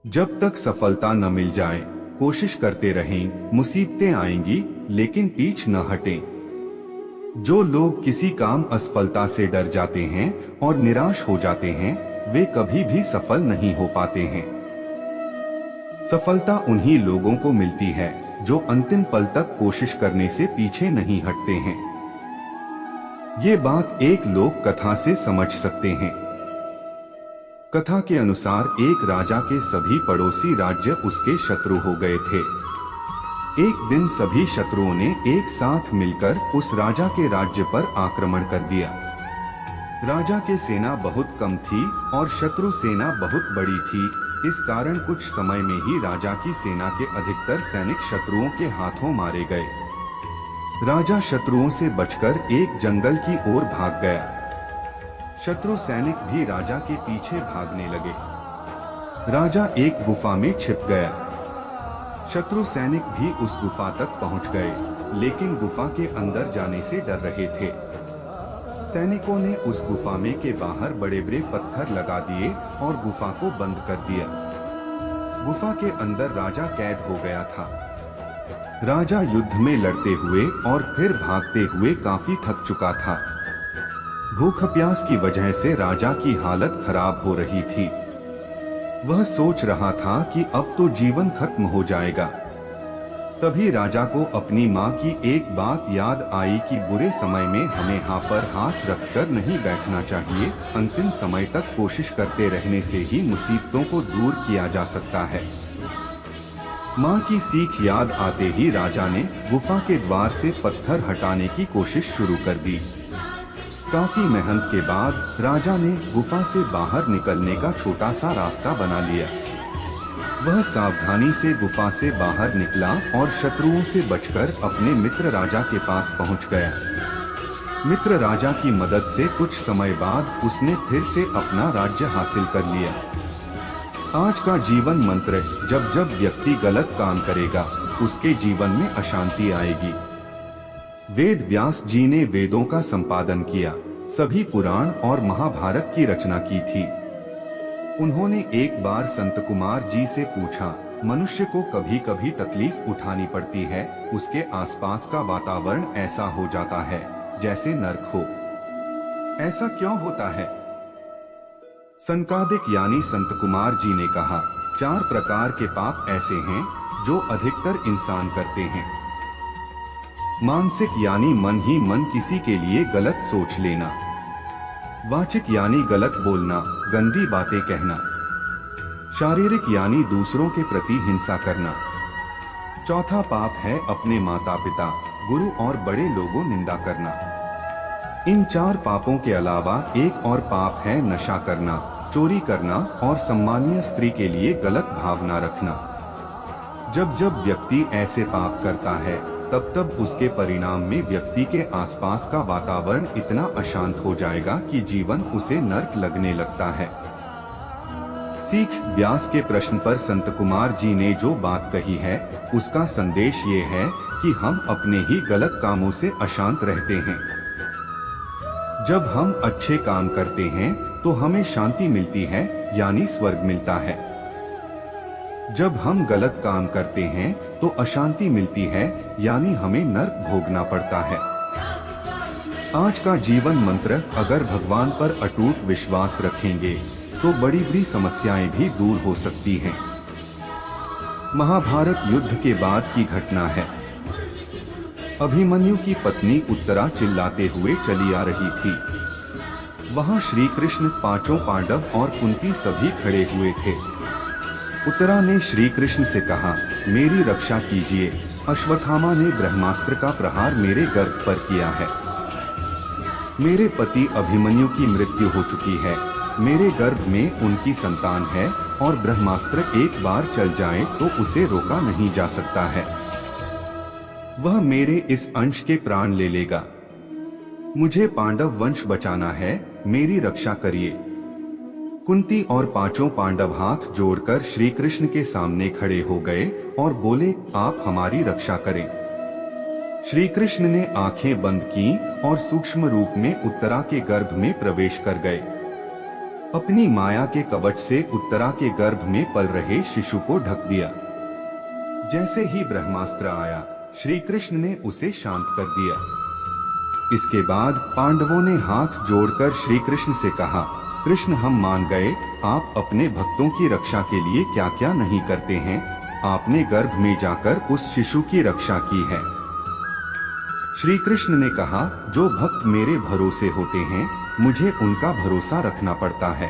जब तक सफलता न मिल जाए कोशिश करते रहें, मुसीबतें आएंगी लेकिन पीछ न हटें। जो लोग किसी काम असफलता से डर जाते हैं और निराश हो जाते हैं, वे कभी भी सफल नहीं हो पाते हैं। सफलता उन्हीं लोगों को मिलती है जो अंतिम पल तक कोशिश करने से पीछे नहीं हटते हैं। ये बात एक लोक कथा से समझ सकते हैं। कथा के अनुसार एक राजा के सभी पड़ोसी राज्य उसके शत्रु हो गए थे। एक दिन सभी शत्रुओं ने एक साथ मिलकर उस राजा के राज्य पर आक्रमण कर दिया। राजा के सेना बहुत कम थी और शत्रु सेना बहुत बड़ी थी। इस कारण कुछ समय में ही राजा की सेना के अधिकतर सैनिक शत्रुओं के हाथों मारे गए। राजा शत्रुओं से बचकर एक जंगल की ओर भाग गया। शत्रु सैनिक भी राजा के पीछे भागने लगे। राजा एक गुफा में छिप गया। शत्रु सैनिक भी उस गुफा तक पहुंच गए, लेकिन गुफा के अंदर जाने से डर रहे थे। सैनिकों ने उस गुफा में के बाहर बड़े बड़े पत्थर लगा दिए और गुफा को बंद कर दिया। गुफा के अंदर राजा कैद हो गया था। राजा युद्ध में लड़ते हुए और फिर भागते हुए काफी थक चुका था। भूख प्यास की वजह से राजा की हालत खराब हो रही थी। वह सोच रहा था कि अब तो जीवन खत्म हो जाएगा। तभी राजा को अपनी माँ की एक बात याद आई कि बुरे समय में हमें हाथ पर हाथ रखकर नहीं बैठना चाहिए। अंतिम समय तक कोशिश करते रहने से ही मुसीबतों को दूर किया जा सकता है। माँ की सीख याद आते ही राजा ने गुफा के द्वार से पत्थर हटाने की कोशिश शुरू कर दी। काफी मेहनत के बाद राजा ने गुफा से बाहर निकलने का छोटा सा रास्ता बना लिया। वह सावधानी से गुफा से बाहर निकला और शत्रुओं से बचकर अपने मित्र राजा के पास पहुंच गया। मित्र राजा की मदद से कुछ समय बाद उसने फिर से अपना राज्य हासिल कर लिया। आज का जीवन मंत्र: जब जब व्यक्ति गलत काम करेगा, उसके जीवन में अशांति आएगी। वेद व्यास जी ने वेदों का संपादन किया, सभी पुराण और महाभारत की रचना की थी। उन्होंने एक बार संत कुमार जी से पूछा, मनुष्य को कभी कभी तकलीफ उठानी पड़ती है, उसके आसपास का वातावरण ऐसा हो जाता है जैसे नर्क हो। ऐसा क्यों होता है? संकादिक यानी संत कुमार जी ने कहा, 4 प्रकार के पाप ऐसे हैं जो अधिकतर इंसान करते हैं। मानसिक यानी मन ही मन किसी के लिए गलत सोच लेना। वाचिक यानी गलत बोलना, गंदी बातें कहना। शारीरिक यानी दूसरों के प्रति हिंसा करना। चौथा पाप है अपने माता पिता, गुरु और बड़े लोगों निंदा करना। इन 4 पापों के अलावा एक और पाप है नशा करना, चोरी करना और सम्मानीय स्त्री के लिए गलत भावना रखना। जब जब व्यक्ति ऐसे पाप करता है, तब तब उसके परिणाम में व्यक्ति के आसपास का वातावरण इतना अशांत हो जाएगा कि जीवन उसे नर्क लगने लगता है। सीख व्यास के प्रश्न पर संत कुमार जी ने जो बात कही है, उसका संदेश ये है कि हम अपने ही गलत कामों से अशांत रहते हैं। जब हम अच्छे काम करते हैं तो हमें शांति मिलती है, यानी स्वर्ग मिलता है। जब हम गलत काम करते हैं तो अशांति मिलती है, यानी हमें नर्क भोगना पड़ता है। आज का जीवन मंत्र: अगर भगवान पर अटूट विश्वास रखेंगे तो बड़ी बड़ी समस्याएं भी दूर हो सकती हैं। महाभारत युद्ध के बाद की घटना है। अभिमन्यु की पत्नी उत्तरा चिल्लाते हुए चली आ रही थी। वहां श्री कृष्ण, 5 पांडव और कुंती सभी खड़े हुए थे। उत्तरा ने श्री कृष्ण से कहा, मेरी रक्षा कीजिए। अश्वत्थामा ने ब्रह्मास्त्र का प्रहार मेरे गर्भ पर किया है। मेरे पति अभिमन्यु की मृत्यु हो चुकी है। मेरे गर्भ में उनकी संतान है और ब्रह्मास्त्र एक बार चल जाए तो उसे रोका नहीं जा सकता है। वह मेरे इस अंश के प्राण ले लेगा। मुझे पांडव वंश बचाना है, मेरी रक्षा करिए। कुंती और 5 पांडव हाथ जोड़कर श्री कृष्ण के सामने खड़े हो गए और बोले, आप हमारी रक्षा करें। श्री कृष्ण ने आंखें बंद की और सूक्ष्म रूप में उत्तरा के गर्भ में प्रवेश कर गए। अपनी माया के कवच से उत्तरा के गर्भ में पल रहे शिशु को ढक दिया। जैसे ही ब्रह्मास्त्र आया, श्री कृष्ण ने उसे शांत कर दिया। इसके बाद पांडवों ने हाथ जोड़कर श्री कृष्ण से कहा, कृष्ण हम मान गए, आप अपने भक्तों की रक्षा के लिए क्या क्या नहीं करते हैं। आपने गर्भ में जाकर उस शिशु की रक्षा की है। श्री कृष्ण ने कहा, जो भक्त मेरे भरोसे होते हैं, मुझे उनका भरोसा रखना पड़ता है।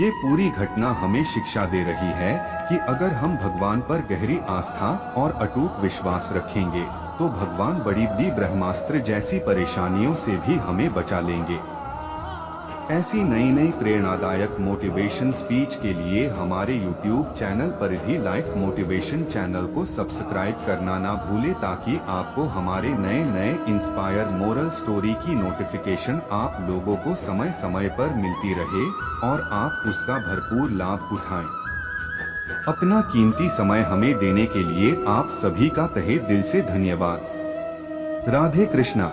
ये पूरी घटना हमें शिक्षा दे रही है कि अगर हम भगवान पर गहरी आस्था और अटूट विश्वास रखेंगे, तो भगवान बड़ी बड़ी ब्रह्मास्त्र जैसी परेशानियों से भी हमें बचा लेंगे। ऐसी नई नई प्रेरणादायक मोटिवेशन स्पीच के लिए हमारे YouTube चैनल परिधि लाइफ मोटिवेशन चैनल को सब्सक्राइब करना ना भूले, ताकि आपको हमारे नए नए इंस्पायर मोरल स्टोरी की नोटिफिकेशन आप लोगों को समय समय पर मिलती रहे और आप उसका भरपूर लाभ उठाएं। अपना कीमती समय हमें देने के लिए आप सभी का तहे दिल से धन्यवाद। राधे कृष्णा।